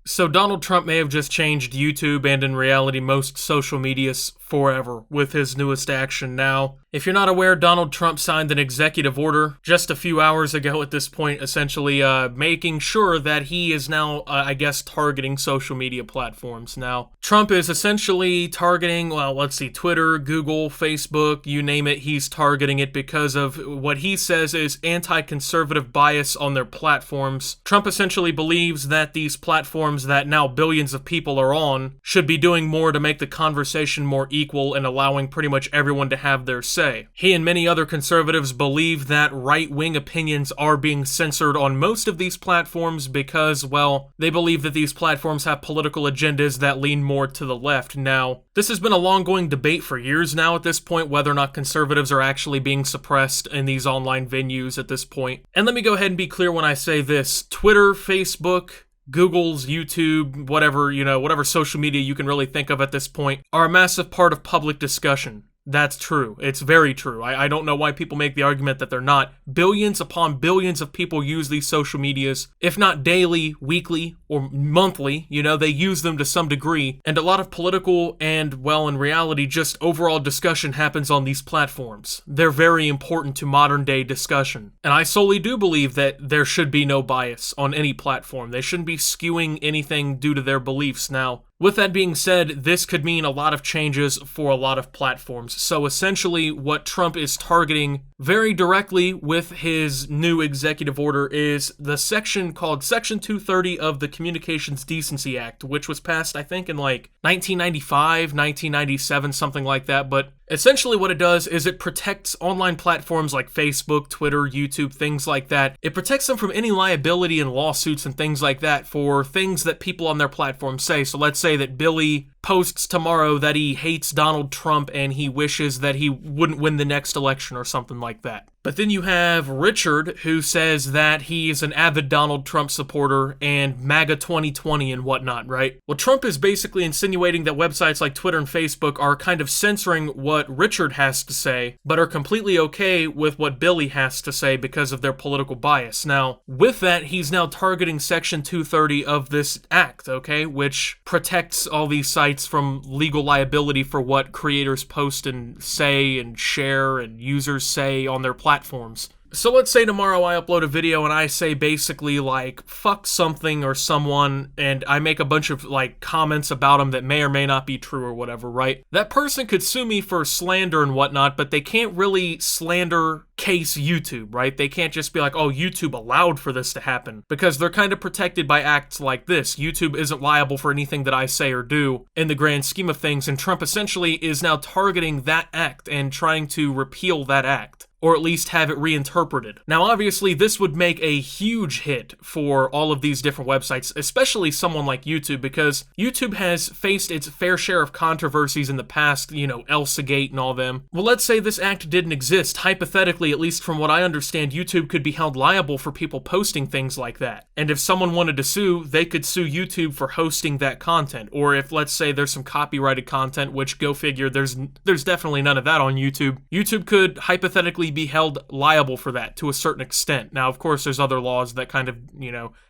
So Donald Trump may have just changed YouTube and in reality most social medias forever with his newest action now. If you're not aware, Donald Trump signed an executive order just a few hours ago at this point, essentially making sure that he is now, I guess, targeting social media platforms. Now, Trump is essentially targeting, well, let's see, Twitter, Google, Facebook, you name it, he's targeting it because of what he says is anti-conservative bias on their platforms. Trump essentially believes that these platforms that now billions of people are on should be doing more to make the conversation more equal and allowing pretty much everyone to have their say. He and many other conservatives believe that right-wing opinions are being censored on most of these platforms because, well, they believe that these platforms have political agendas that lean more to the left. Now, this has been a long-going debate for years now at this point, whether or not conservatives are actually being suppressed in these online venues at this point. And let me go ahead and be clear when I say this. Twitter, Facebook, Google's, YouTube, whatever social media you can really think of at this point, are a massive part of public discussion. That's true. It's very true. I don't know why people make the argument that they're not. Billions upon billions of people use these social medias, if not daily, weekly, or monthly. They use them to some degree. And a lot of political and, well, in reality, just overall discussion happens on these platforms. They're very important to modern day discussion. And I solely do believe that there should be no bias on any platform. They shouldn't be skewing anything due to their beliefs. Now, with that being said, this could mean a lot of changes for a lot of platforms. So essentially, what Trump is targeting very directly with his new executive order is the section called Section 230 of the Communications Decency Act, which was passed, I think, in like 1995, 1997, something like that. But essentially what it does is it protects online platforms like Facebook, Twitter, YouTube, things like that. It protects them from any liability and lawsuits and things like that for things that people on their platform say. So let's say that Billy posts tomorrow that he hates Donald Trump and he wishes that he wouldn't win the next election or something like that. But then you have Richard, who says that he is an avid Donald Trump supporter and MAGA 2020 and whatnot, right? Well, Trump is basically insinuating that websites like Twitter and Facebook are kind of censoring what Richard has to say, but are completely okay with what Billy has to say because of their political bias. Now, with that, he's now targeting Section 230 of this act, okay, which protects all these sites from legal liability for what creators post and say and share and users say on their platforms. So let's say tomorrow I upload a video and I say basically like fuck something or someone and I make a bunch of like comments about them that may or may not be true or whatever, right? That person could sue me for slander and whatnot, but they can't really slander case YouTube, right? They can't just be like, oh, YouTube allowed for this to happen, because they're kind of protected by acts like this. YouTube isn't liable for anything that I say or do in the grand scheme of things, and Trump essentially is now targeting that act and trying to repeal that act, or at least have it reinterpreted. Now, obviously, this would make a huge hit for all of these different websites, especially someone like YouTube, because YouTube has faced its fair share of controversies in the past, Elsagate and all them. Well, let's say this act didn't exist. Hypothetically, at least from what I understand, YouTube could be held liable for people posting things like that. And if someone wanted to sue, they could sue YouTube for hosting that content. Or if, let's say, there's some copyrighted content, which, go figure, there's definitely none of that on YouTube. YouTube could hypothetically be held liable for that to a certain extent. Now, of course, there's other laws that kind of,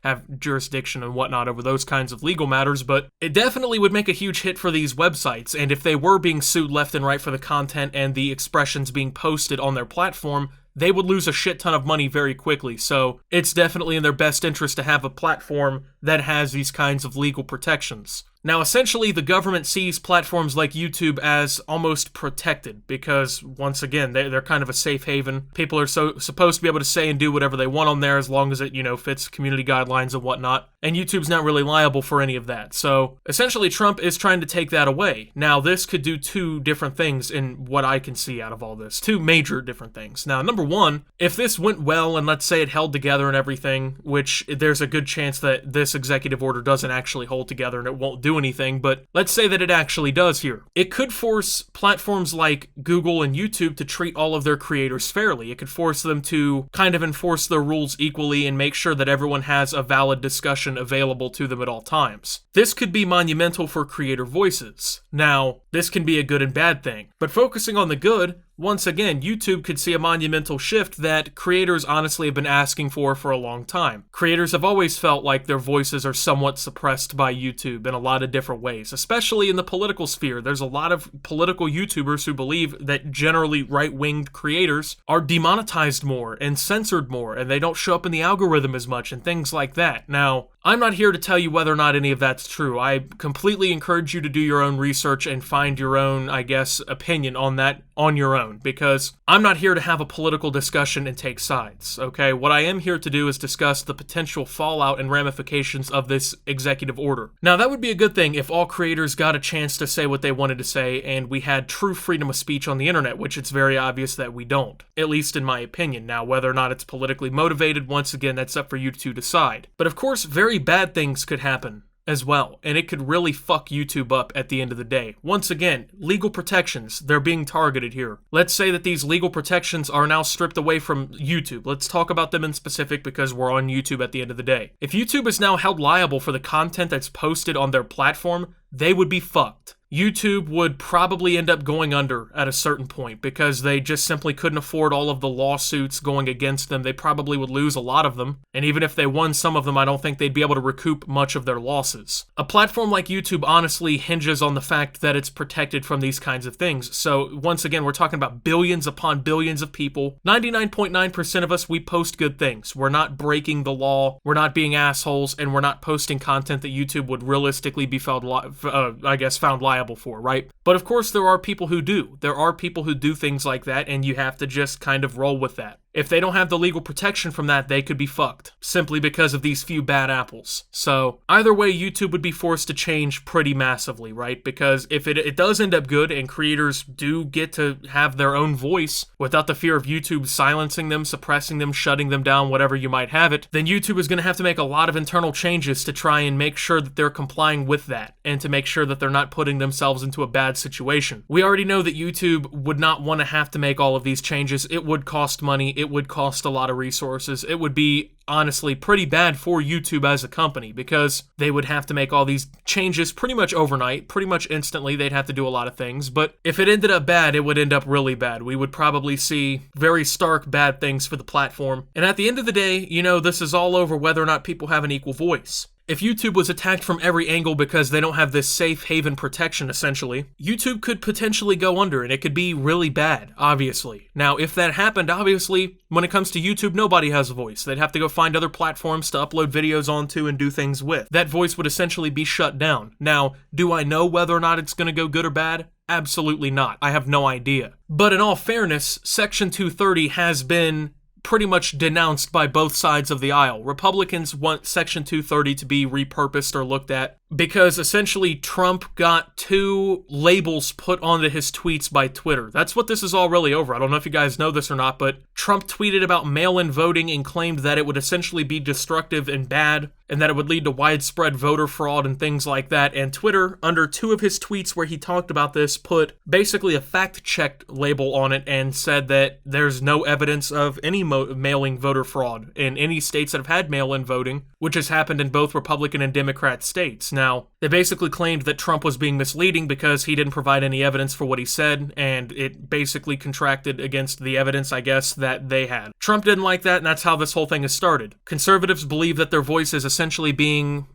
have jurisdiction and whatnot over those kinds of legal matters, but it definitely would make a huge hit for these websites. And if they were being sued left and right for the content and the expressions being posted on their platform, they would lose a shit ton of money very quickly. So it's definitely in their best interest to have a platform that has these kinds of legal protections. Now, essentially, the government sees platforms like YouTube as almost protected because, once again, they're kind of a safe haven. People are supposed to be able to say and do whatever they want on there as long as it, fits community guidelines and whatnot. And YouTube's not really liable for any of that. So, essentially, Trump is trying to take that away. Now, this could do two different things in what I can see out of all this. Two major different things. Now, number one, if this went well and let's say it held together and everything, which there's a good chance that this executive order doesn't actually hold together and it won't do anything, but let's say that it actually does here. It could force platforms like Google and YouTube to treat all of their creators fairly. It could force them to kind of enforce their rules equally and make sure that everyone has a valid discussion available to them at all times. This could be monumental for creator voices. Now, this can be a good and bad thing, but focusing on the good, once again, YouTube could see a monumental shift that creators honestly have been asking for a long time. Creators have always felt like their voices are somewhat suppressed by YouTube in a lot of different ways, especially in the political sphere. There's a lot of political YouTubers who believe that generally right-winged creators are demonetized more and censored more, and they don't show up in the algorithm as much and things like that. Now, I'm not here to tell you whether or not any of that's true. I completely encourage you to do your own research and find your own, I guess, opinion on that on your own, because I'm not here to have a political discussion and take sides, okay? What I am here to do is discuss the potential fallout and ramifications of this executive order. Now, that would be a good thing if all creators got a chance to say what they wanted to say and we had true freedom of speech on the internet, which it's very obvious that we don't, at least in my opinion. Now, whether or not it's politically motivated, once again, that's up for you to decide. But of course, very bad things could happen as well, and it could really fuck YouTube up at the end of the day. Once again, legal protections, they're being targeted here. Let's say that these legal protections are now stripped away from YouTube. Let's talk about them in specific because we're on YouTube at the end of the day. If YouTube is now held liable for the content that's posted on their platform, they would be fucked. YouTube would probably end up going under at a certain point because they just simply couldn't afford all of the lawsuits going against them. They probably would lose a lot of them, and even if they won some of them, I don't think they'd be able to recoup much of their losses. A platform like YouTube honestly hinges on the fact that it's protected from these kinds of things. So once again, we're talking about billions upon billions of people. 99.9% of us, we post good things. We're not breaking the law, we're not being assholes, and we're not posting content that YouTube would realistically be found liable for, right? But of course, there are people who do. There are people who do things like that, and you have to just kind of roll with that. If they don't have the legal protection from that, they could be fucked, simply because of these few bad apples. So, either way, YouTube would be forced to change pretty massively, right? Because if it does end up good, and creators do get to have their own voice, without the fear of YouTube silencing them, suppressing them, shutting them down, whatever you might have it, then YouTube is going to have to make a lot of internal changes to try and make sure that they're complying with that, and to make sure that they're not putting themselves into a bad situation. We already know that YouTube would not want to have to make all of these changes. It would cost money. It would cost a lot of resources. It would be honestly pretty bad for YouTube as a company because they would have to make all these changes pretty much overnight, pretty much instantly. They'd have to do a lot of things, but if it ended up bad, it would end up really bad. We would probably see very stark bad things for the platform. And at the end of the day, you know, this is all over whether or not people have an equal voice. If YouTube was attacked from every angle because they don't have this safe haven protection, essentially, YouTube could potentially go under, and it could be really bad, obviously. Now, if that happened, obviously, when it comes to YouTube, nobody has a voice. They'd have to go find other platforms to upload videos onto and do things with. That voice would essentially be shut down. Now, do I know whether or not it's going to go good or bad? Absolutely not. I have no idea. But in all fairness, Section 230 has been pretty much denounced by both sides of the aisle. Republicans want Section 230 to be repurposed or looked at because essentially Trump got 2 labels put onto his tweets by Twitter. That's what this is all really over. I don't know if you guys know this or not, but Trump tweeted about mail-in voting and claimed that it would essentially be destructive and bad, and that it would lead to widespread voter fraud and things like that. And Twitter, under 2 of his tweets where he talked about this, put basically a fact-checked label on it and said that there's no evidence of any mailing voter fraud in any states that have had mail-in voting, which has happened in both Republican and Democrat states. Now, they basically claimed that Trump was being misleading because he didn't provide any evidence for what he said, and it basically contracted against the evidence, I guess, that they had. Trump didn't like that, and that's how this whole thing has started. Conservatives believe that their voice is essentially being,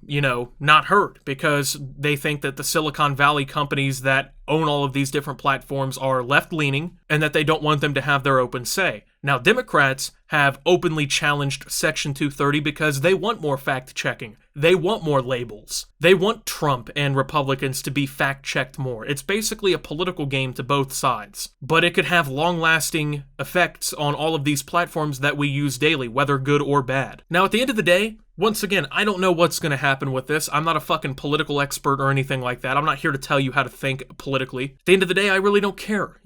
not heard because they think that the Silicon Valley companies that own all of these different platforms are left-leaning and that they don't want them to have their open say. Now, Democrats have openly challenged Section 230 because they want more fact-checking. They want more labels. They want Trump and Republicans to be fact-checked more. It's basically a political game to both sides. But it could have long-lasting effects on all of these platforms that we use daily, whether good or bad. Now, at the end of the day, once again, I don't know what's going to happen with this. I'm not a fucking political expert or anything like that. I'm not here to tell you how to think politically. At the end of the day, I really don't care,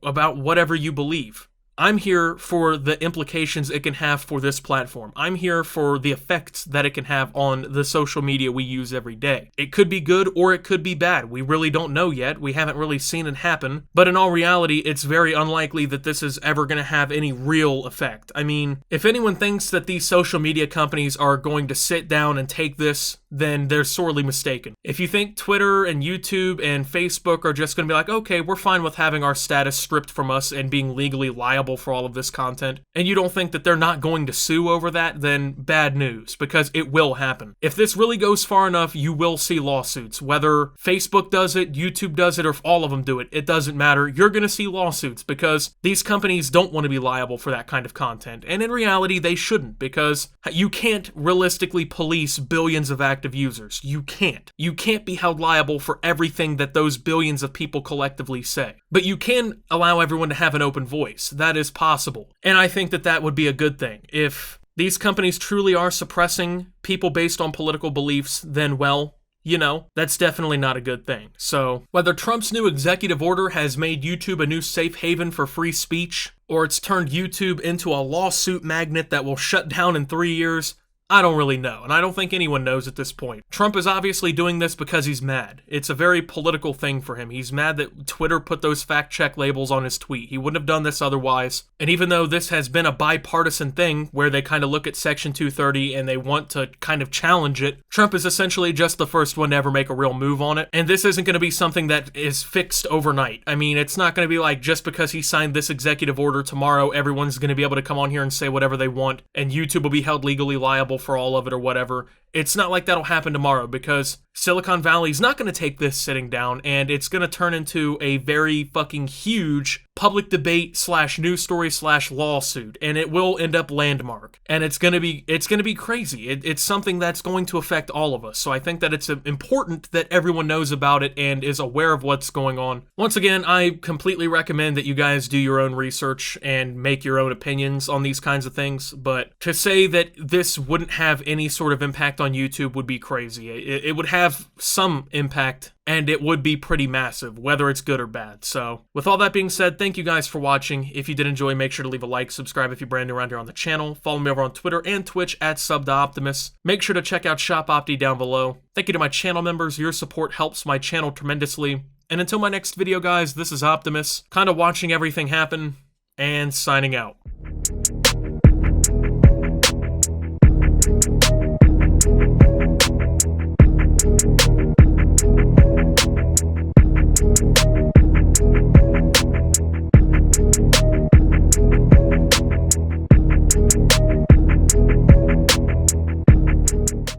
about whatever you believe. I'm here for the implications it can have for this platform. I'm here for the effects that it can have on the social media we use every day. It could be good or it could be bad. We really don't know yet. We haven't really seen it happen. But in all reality, it's very unlikely that this is ever going to have any real effect. I mean, if anyone thinks that these social media companies are going to sit down and take this then they're sorely mistaken. If you think Twitter and YouTube and Facebook are just going to be like, okay, we're fine with having our status stripped from us and being legally liable for all of this content, and you don't think that they're not going to sue over that, then bad news, because it will happen. If this really goes far enough, you will see lawsuits. Whether Facebook does it, YouTube does it, or if all of them do it, it doesn't matter. You're going to see lawsuits because these companies don't want to be liable for that kind of content. And in reality, they shouldn't, because you can't realistically police billions of active users. You can't. You can't be held liable for everything that those billions of people collectively say. But you can allow everyone to have an open voice. That is possible. And I think that that would be a good thing. If these companies truly are suppressing people based on political beliefs, then, well, you know, that's definitely not a good thing. So, whether Trump's new executive order has made YouTube a new safe haven for free speech, or it's turned YouTube into a lawsuit magnet that will shut down in 3 years, I don't really know, and I don't think anyone knows at this point. Trump is obviously doing this because he's mad. It's a very political thing for him. He's mad that Twitter put those fact-check labels on his tweet. He wouldn't have done this otherwise. And even though this has been a bipartisan thing, where they kind of look at Section 230 and they want to kind of challenge it, Trump is essentially just the first one to ever make a real move on it. And this isn't going to be something that is fixed overnight. I mean, it's not going to be like just because he signed this executive order tomorrow, everyone's going to be able to come on here and say whatever they want, and YouTube will be held legally liable for all of it or whatever. It's not like that'll happen tomorrow, because Silicon Valley's not going to take this sitting down, and it's going to turn into a very fucking huge public debate / news story / lawsuit, and it will end up landmark. And it's going to be crazy. It's something that's going to affect all of us. So I think that it's important that everyone knows about it and is aware of what's going on. Once again, I completely recommend that you guys do your own research and make your own opinions on these kinds of things. But to say that this wouldn't have any sort of impact on YouTube would be crazy. It would have some impact, and it would be pretty massive, whether it's good or bad. So, with all that being said, thank you guys for watching. If you did enjoy, make sure to leave a like, subscribe if you're brand new around here on the channel, follow me over on Twitter and Twitch at @SubTheOptimus. Make sure to check out Shop Opti down below. Thank you to my channel members. Your support helps my channel tremendously. And until my next video, guys, this is Optimus, kind of watching everything happen, and signing out.